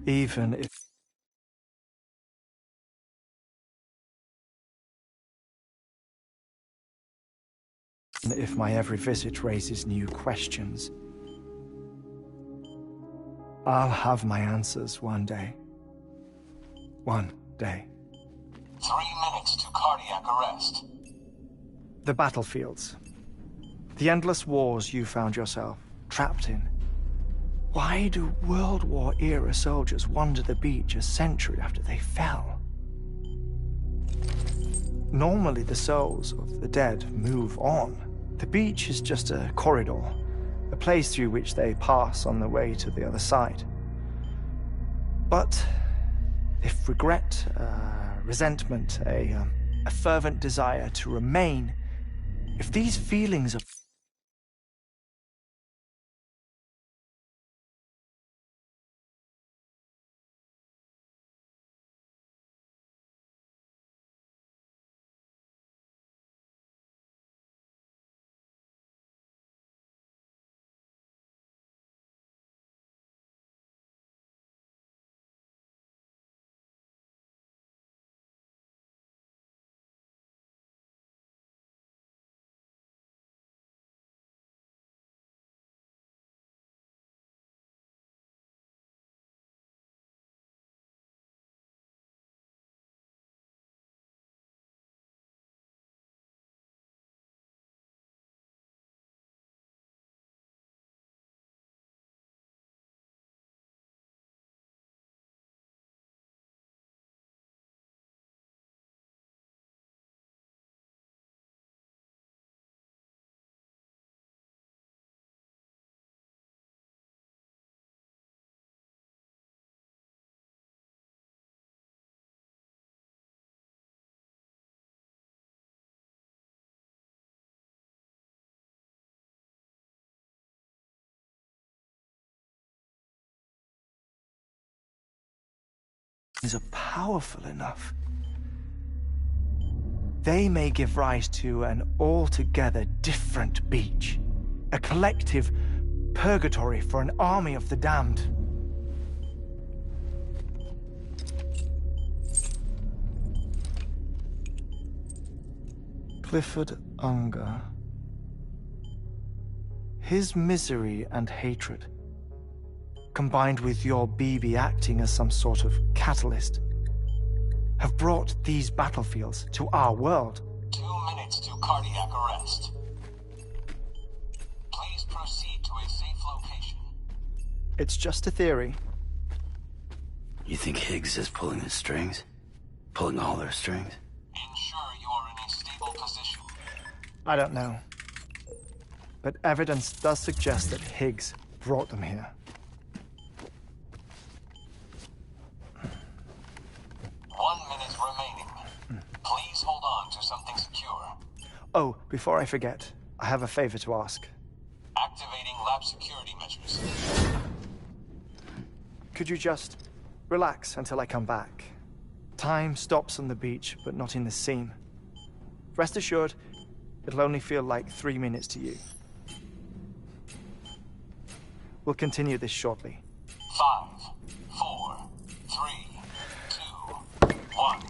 Even if my every visit raises new questions, I'll have my answers one day. One day. 3 minutes to cardiac arrest. The battlefields. The endless wars you found yourself trapped in. Why do World War-era soldiers wander the beach a century after they fell? Normally, the souls of the dead move on. The beach is just a corridor, a place through which they pass on the way to the other side. But if regret, resentment, a fervent desire to remain, if these feelings of are powerful enough, they may give rise to an altogether different beach, a collective purgatory for an army of the damned. Clifford Unger. His misery and hatred, combined with your BB acting as some sort of catalyst, have brought these battlefields to our world. 2 minutes to cardiac arrest. Please proceed to a safe location. It's just a theory. You think Higgs is pulling the strings? Pulling all their strings? Ensure you are in a stable position. I don't know. But evidence does suggest that Higgs brought them here. 1 minute remaining. Please hold on to something secure. Oh, before I forget, I have a favor to ask. Activating lab security measures. Could you just relax until I come back? Time stops on the beach, but not in the scene. Rest assured, it'll only feel like 3 minutes to you. We'll continue this shortly. 5, 4, 3, 2, 1.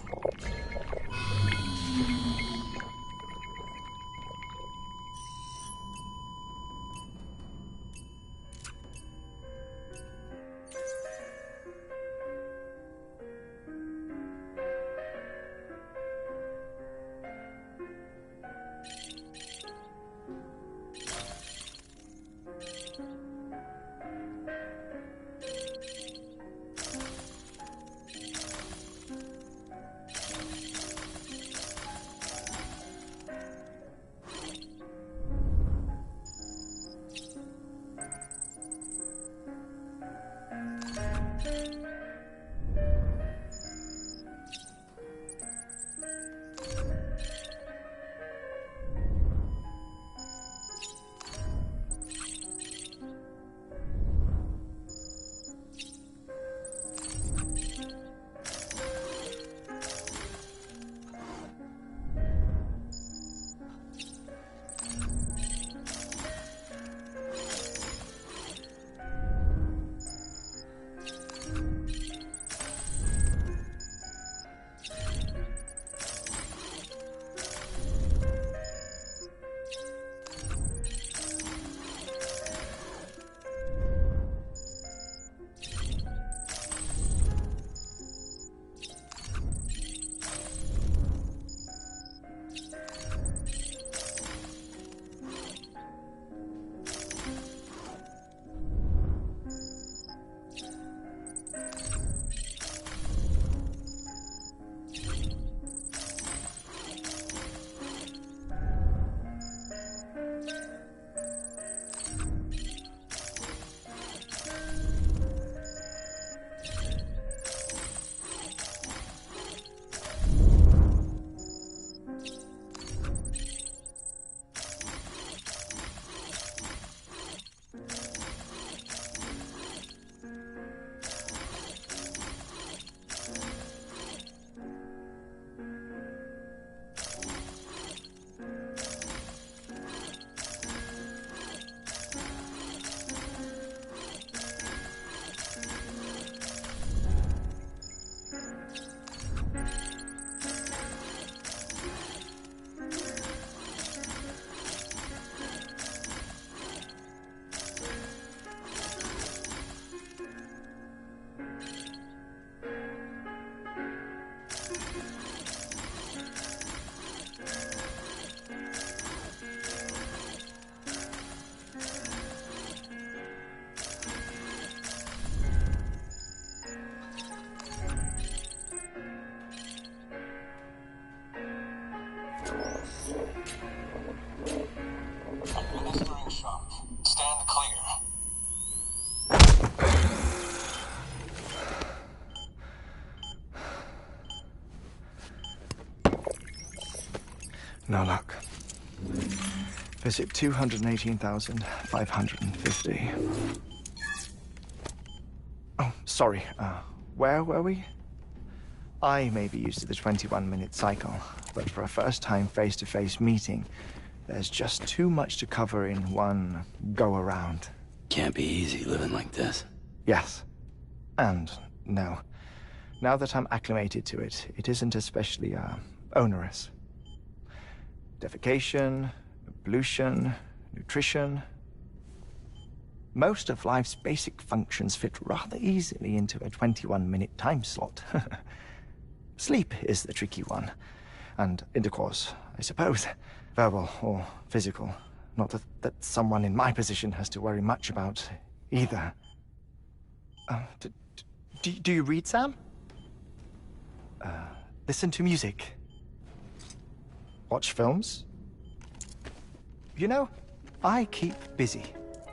No luck. Visit 218,550. Oh, sorry. Where were we? I may be used to the 21-minute cycle, but for a first-time face-to-face meeting, there's just too much to cover in one go-around. Can't be easy living like this. Yes. And no. Now that I'm acclimated to it, it isn't especially, onerous. Defecation, pollution, nutrition. Most of life's basic functions fit rather easily into a 21-minute time slot. Sleep is the tricky one. And intercourse, I suppose. Verbal or physical. Not that someone in my position has to worry much about either. Do you read, Sam? Listen to music. Watch films? You know, I keep busy.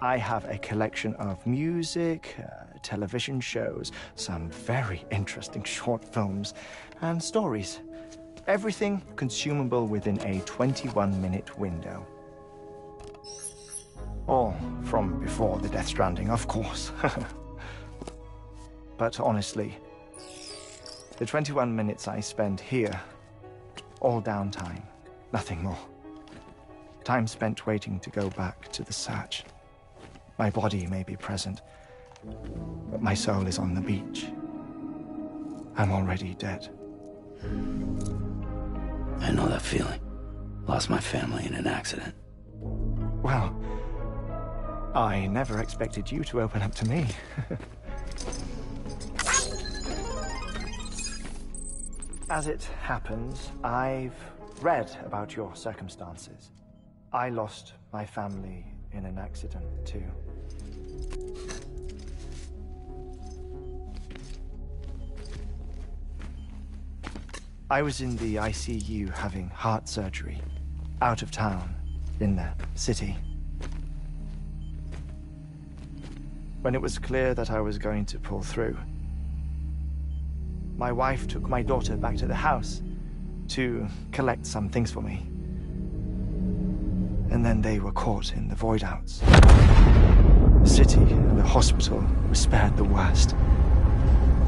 I have a collection of music, television shows, some very interesting short films, and stories. Everything consumable within a 21-minute window. All from before the Death Stranding, of course. But honestly, the 21 minutes I spend here, all downtime, nothing more. Time spent waiting to go back to the search. My body may be present, but my soul is on the beach. I'm already dead. I know that feeling. Lost my family in an accident. Well, I never expected you to open up to me. As it happens, I've read about your circumstances. I lost my family in an accident, too. I was in the ICU having heart surgery, out of town, in the city. When it was clear that I was going to pull through, my wife took my daughter back to the house to collect some things for me. And then they were caught in the void-outs. The city and the hospital were spared the worst,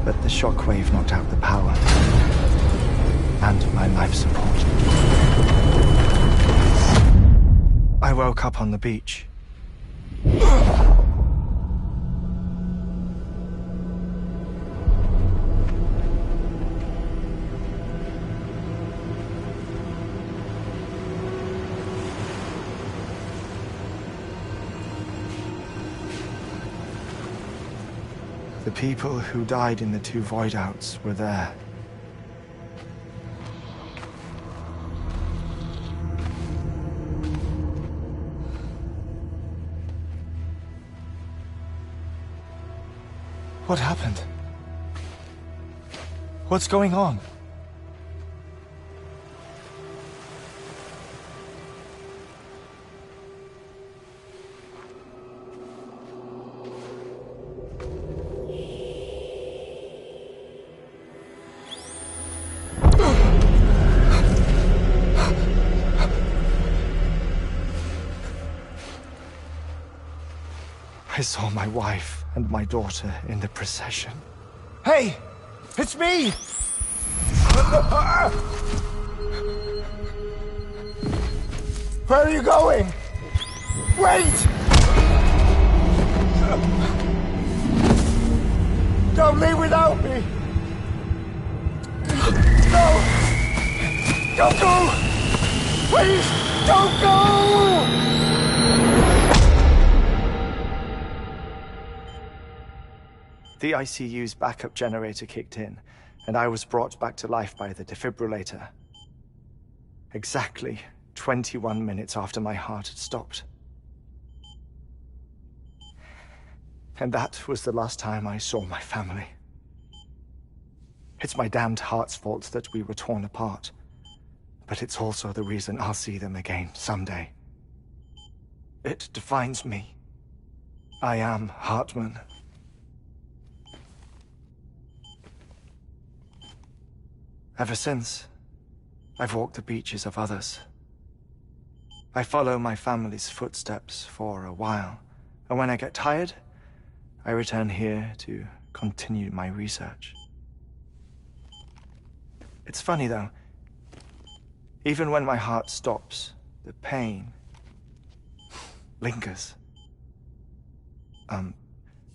but the shockwave knocked out the power and my life support. I woke up on the beach. The people who died in the two void-outs were there. What happened? What's going on? I saw my wife and my daughter in the procession. Hey! It's me! Where are you going? Wait! Don't leave without me! No! Don't go! Please, don't go! The ICU's backup generator kicked in, and I was brought back to life by the defibrillator. Exactly 21 minutes after my heart had stopped. And that was the last time I saw my family. It's my damned heart's fault that we were torn apart, but it's also the reason I'll see them again someday. It defines me. I am Hartman. Ever since, I've walked the beaches of others, I follow my family's footsteps for a while, and when I get tired, I return here to continue my research. It's funny, though. Even when my heart stops, the pain lingers.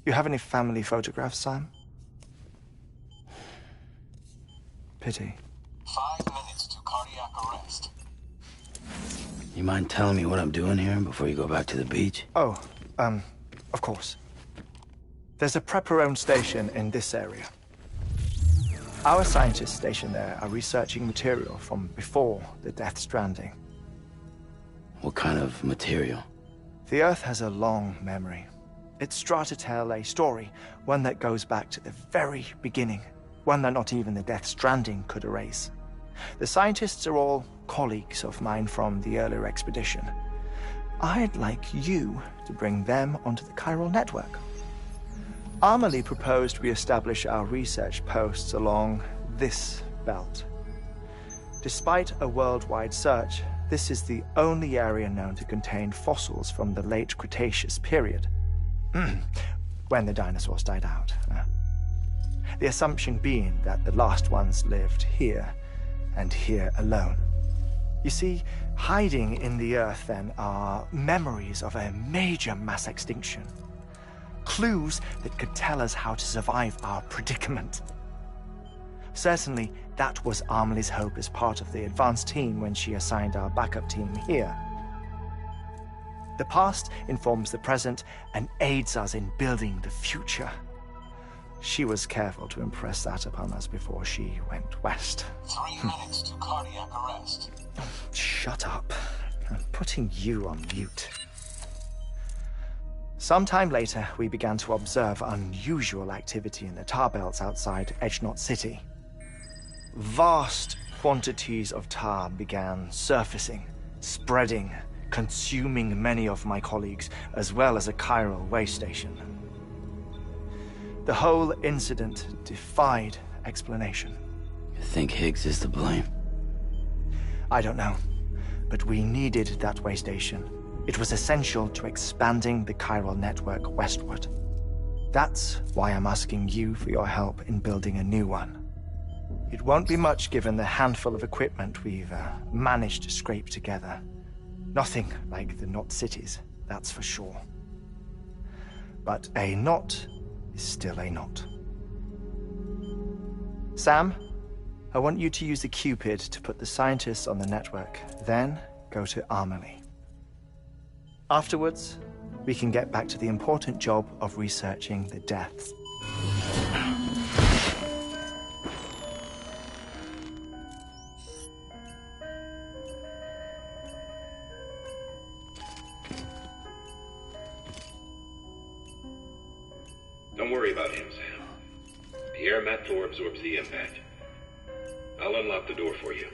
You have any family photographs, Sam? Pity. 5 minutes to cardiac arrest. You mind telling me what I'm doing here before you go back to the beach? Oh, of course. There's a prepper-owned station in this area. Our scientists stationed there are researching material from before the Death Stranding. What kind of material? The Earth has a long memory. It's trying to tell a story, one that goes back to the very beginning, one that not even the Death Stranding could erase. The scientists are all colleagues of mine from the earlier expedition. I'd like you to bring them onto the chiral network. Amelie proposed we establish our research posts along this belt. Despite a worldwide search, this is the only area known to contain fossils from the late Cretaceous period, when the dinosaurs died out. The assumption being that the last ones lived here, and here alone. You see, hiding in the Earth, then, are memories of a major mass extinction. Clues that could tell us how to survive our predicament. Certainly, that was Amelie's hope as part of the advanced team when she assigned our backup team here. The past informs the present and aids us in building the future. She was careful to impress that upon us before she went west. 3 minutes to cardiac arrest. Shut up. I'm putting you on mute. Sometime later, we began to observe unusual activity in the tar belts outside Edgenot City. Vast quantities of tar began surfacing, spreading, consuming many of my colleagues, as well as a chiral way station. The whole incident defied explanation. You think Higgs is to blame? I don't know, but we needed that way station. It was essential to expanding the chiral network westward. That's why I'm asking you for your help in building a new one. It won't be much given the handful of equipment we've managed to scrape together. Nothing like the knot cities, that's for sure. But a knot is still a knot. Sam, I want you to use the Cupid to put the scientists on the network, then go to Amelie. Afterwards, we can get back to the important job of researching the deaths. Don't worry about him, Sam. The air mat floor absorbs the impact. I'll unlock the door for you.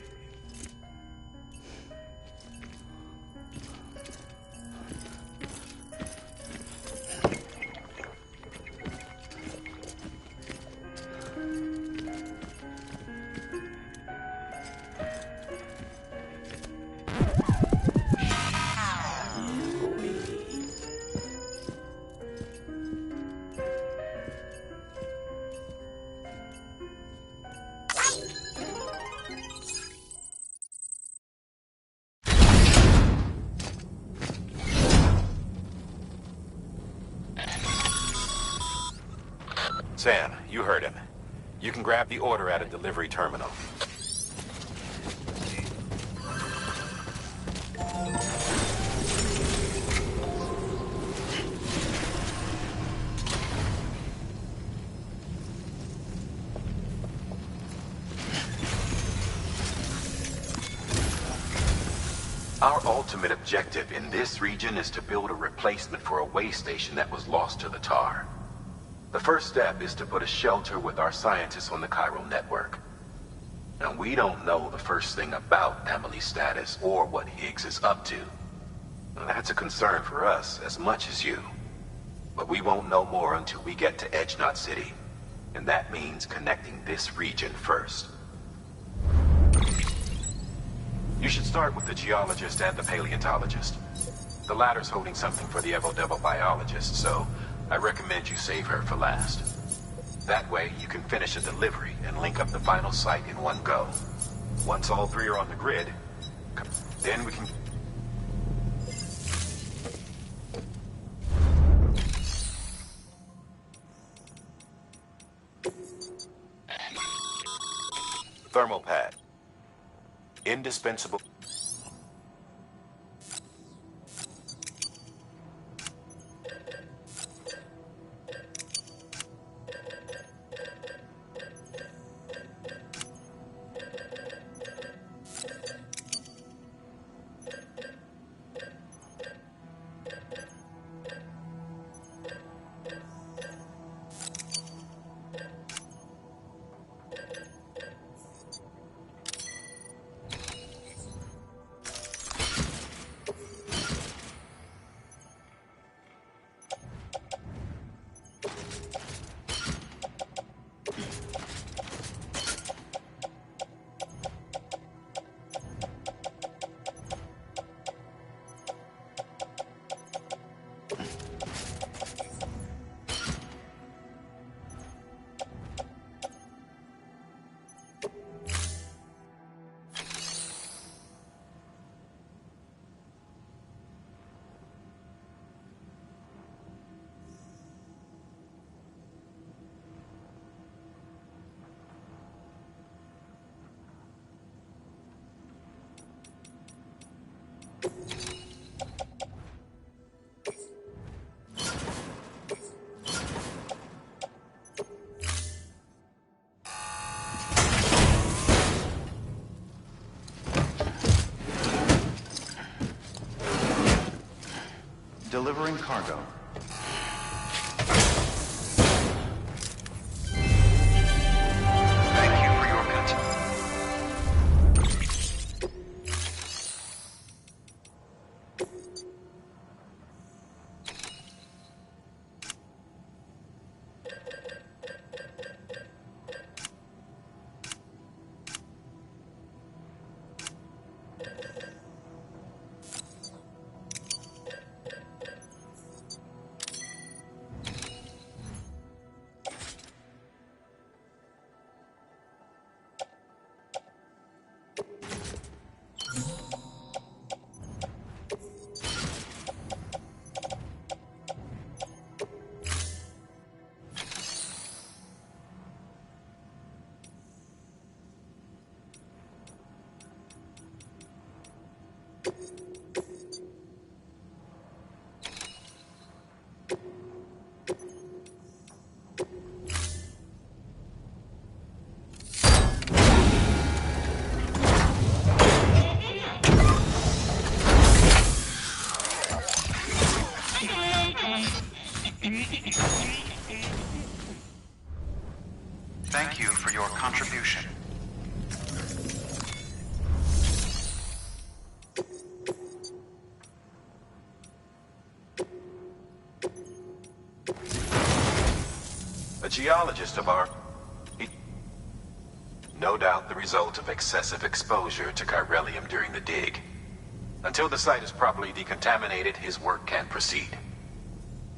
Sam, you heard him. You can grab the order at a delivery terminal. Our ultimate objective in this region is to build a replacement for a way station that was lost to the tar. The first step is to put a shelter with our scientists on the chiral network. Now, we don't know the first thing about Amelie's status or what Higgs is up to. Now, that's a concern for us as much as you. But we won't know more until we get to Edgenot City. And that means connecting this region first. You should start with the geologist and the paleontologist. The latter's holding something for the Evo-Devil biologist, so I recommend you save her for last. That way, you can finish a delivery and link up the final site in one go. Once all three are on the grid, then we can... Thermal pad. Indispensable. Delivering cargo. Thank you for your Thank you for your contribution. A geologist of our... No doubt the result of excessive exposure to chiralium during the dig. Until the site is properly decontaminated, his work can't proceed.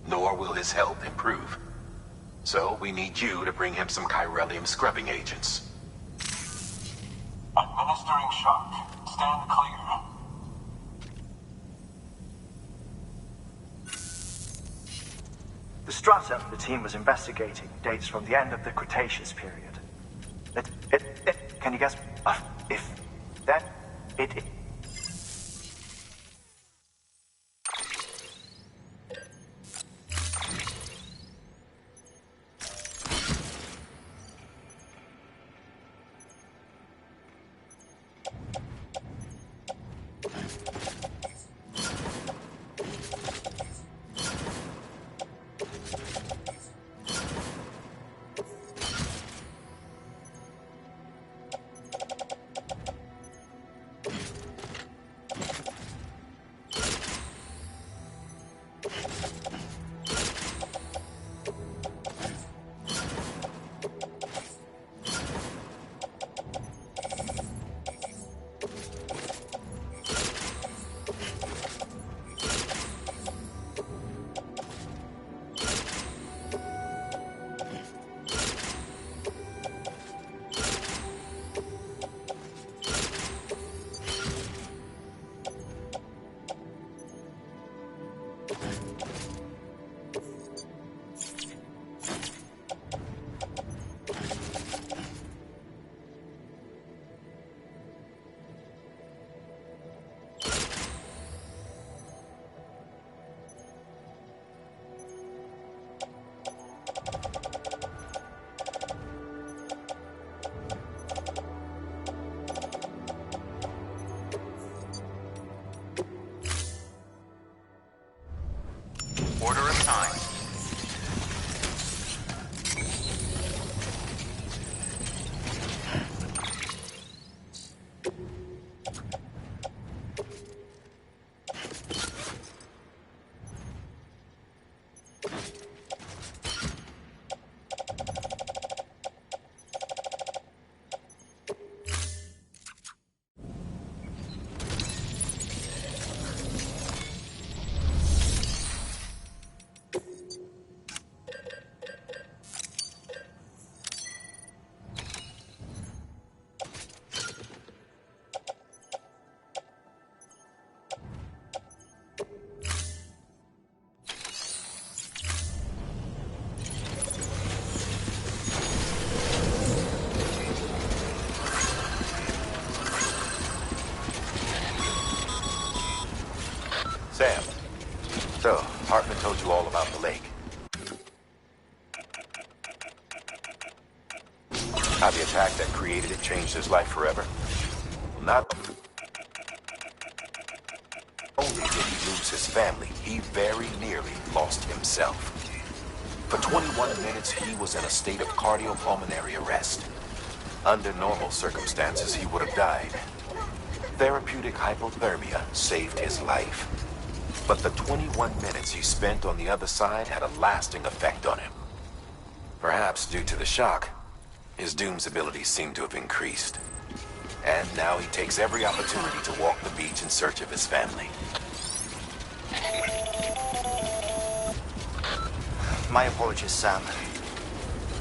Nor will his health improve. So we need you to bring him some chiralium scrubbing agents. Administering shock. Stand clear. The strata the team was investigating dates from the end of the Cretaceous period. Can you guess if that it Sam, so Hartman told you all about the lake. How the attack that created it changed his life forever? Not only did he lose his family, he very nearly lost himself. For 21 minutes, he was in a state of cardiopulmonary arrest. Under normal circumstances, he would have died. Therapeutic hypothermia saved his life. But the 21 minutes he spent on the other side had a lasting effect on him. Perhaps due to the shock, his Doom's abilities seem to have increased. And now he takes every opportunity to walk the beach in search of his family. My apologies, Sam.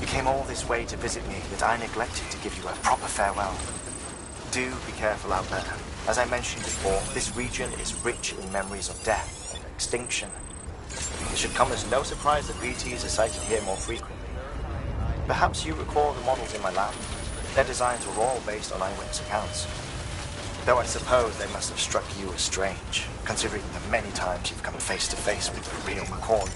You came all this way to visit me, yet I neglected to give you a proper farewell. Do be careful out there. As I mentioned before, this region is rich in memories of death and extinction. It should come as no surprise that BTs are sighted here more frequently. Perhaps you recall the models in my lab? Their designs were all based on eyewitness accounts. Though I suppose they must have struck you as strange, considering the many times you've come face to face with the real McCoy.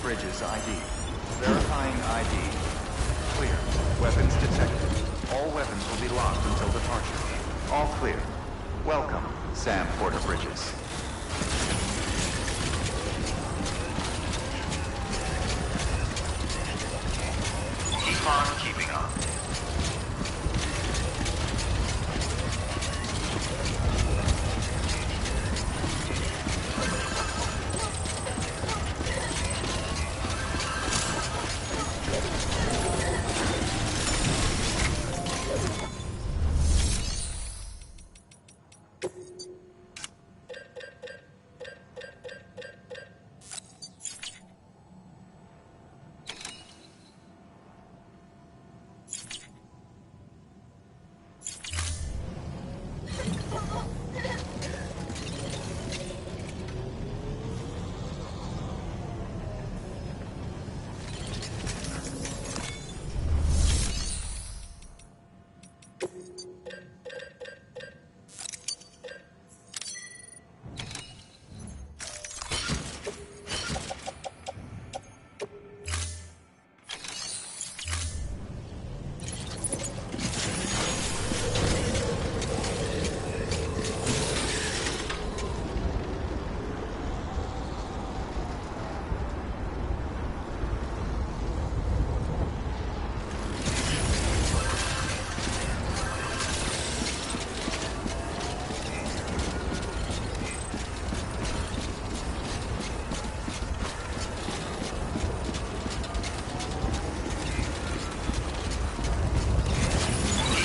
Bridges ID. Verifying ID. Clear. Weapons detected. All weapons will be locked until departure. All clear. Welcome, Sam Porter Bridges. Keep on keeping on.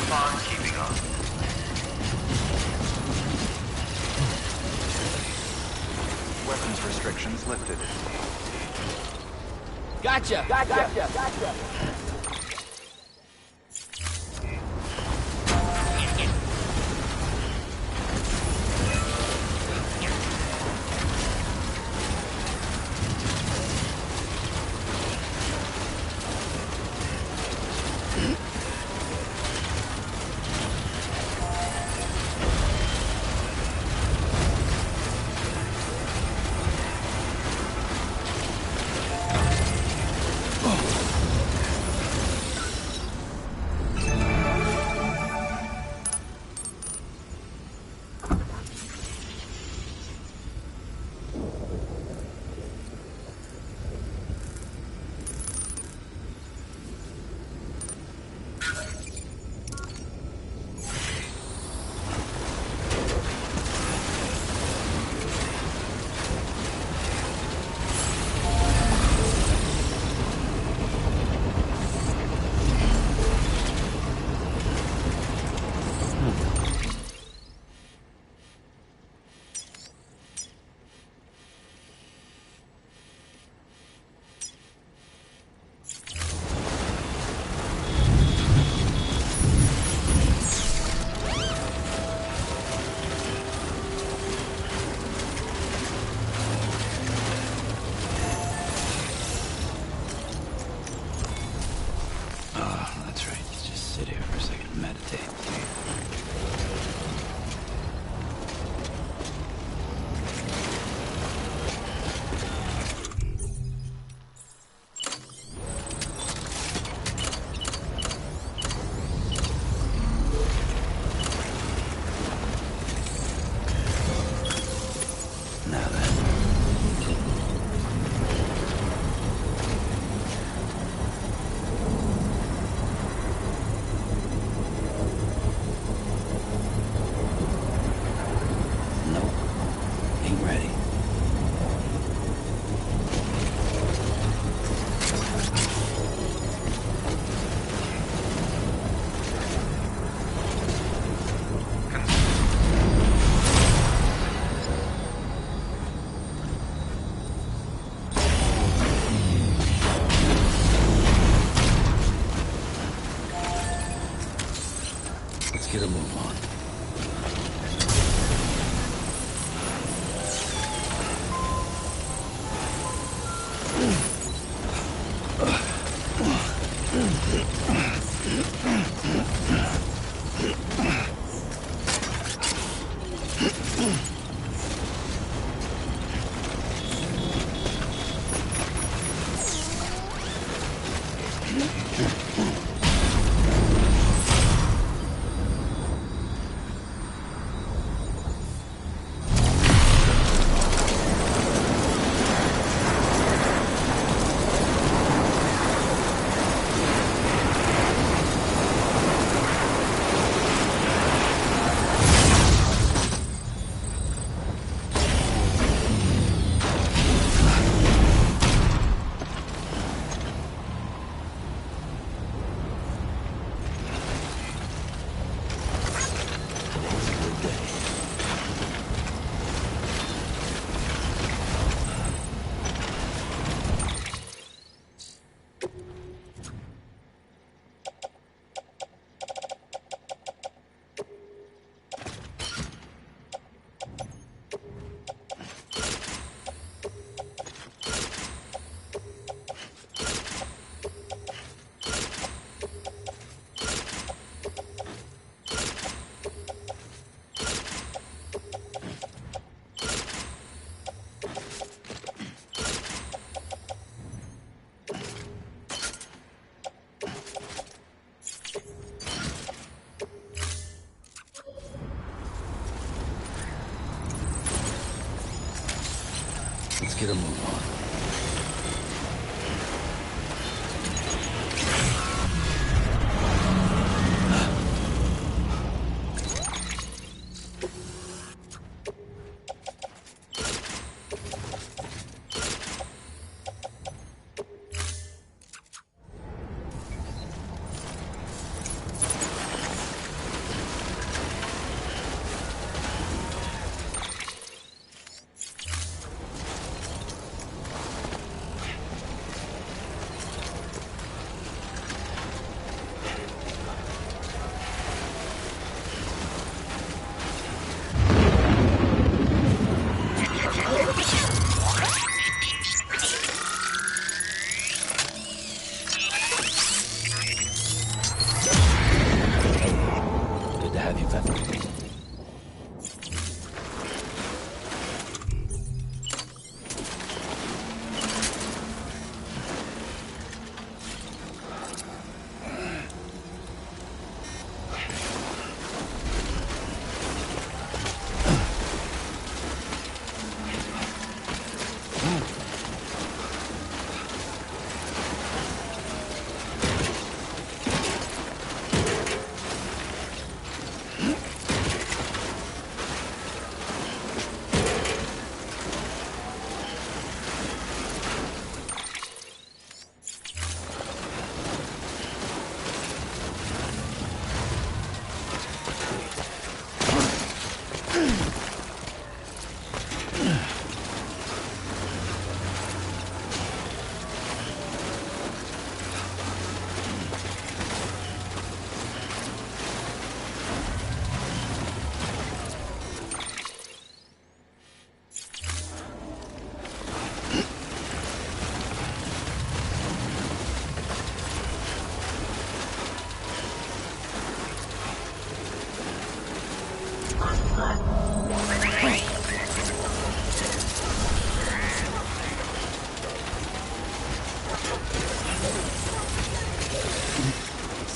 upon keeping on. Weapons restrictions lifted. Gotcha! Gotcha! That's right. Just sit here for a second and meditate. Now then. Nope. Ain't ready. Let's get a move on. Let's get a move on. have you back.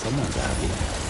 Someone's out here.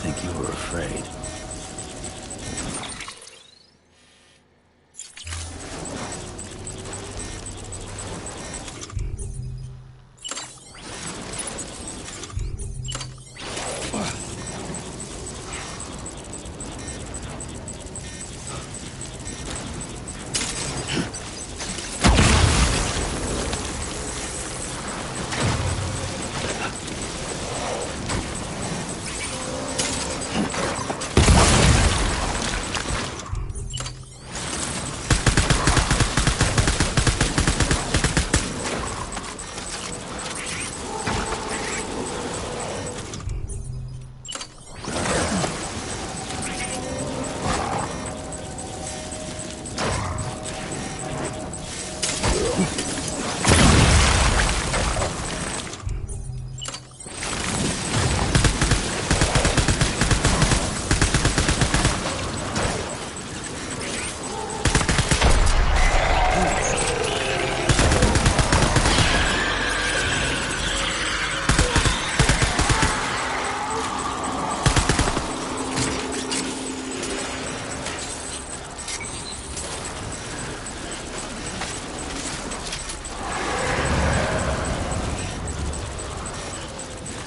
think you were afraid.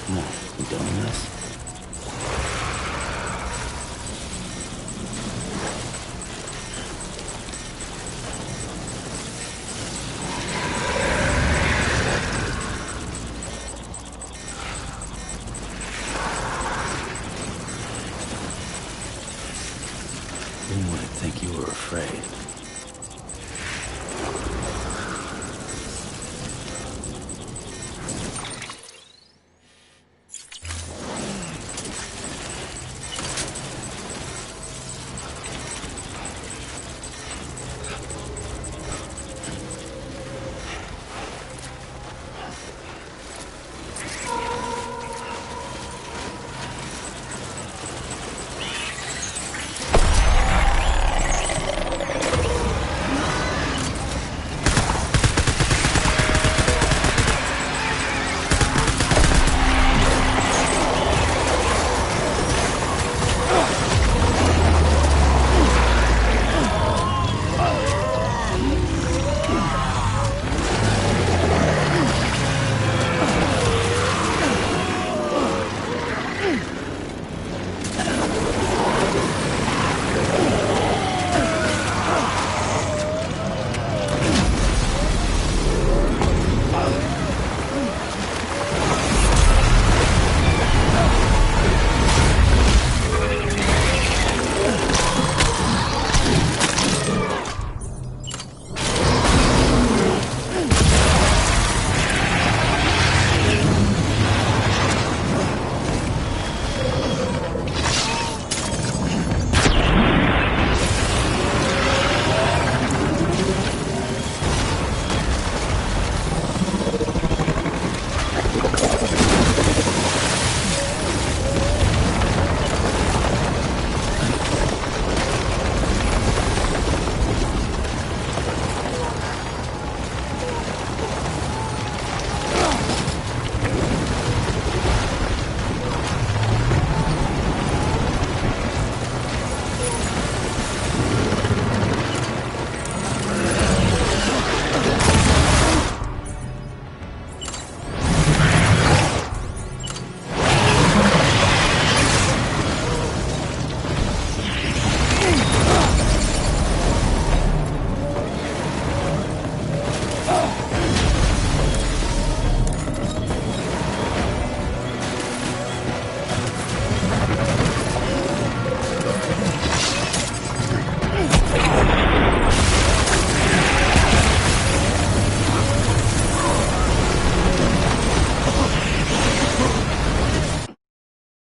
No.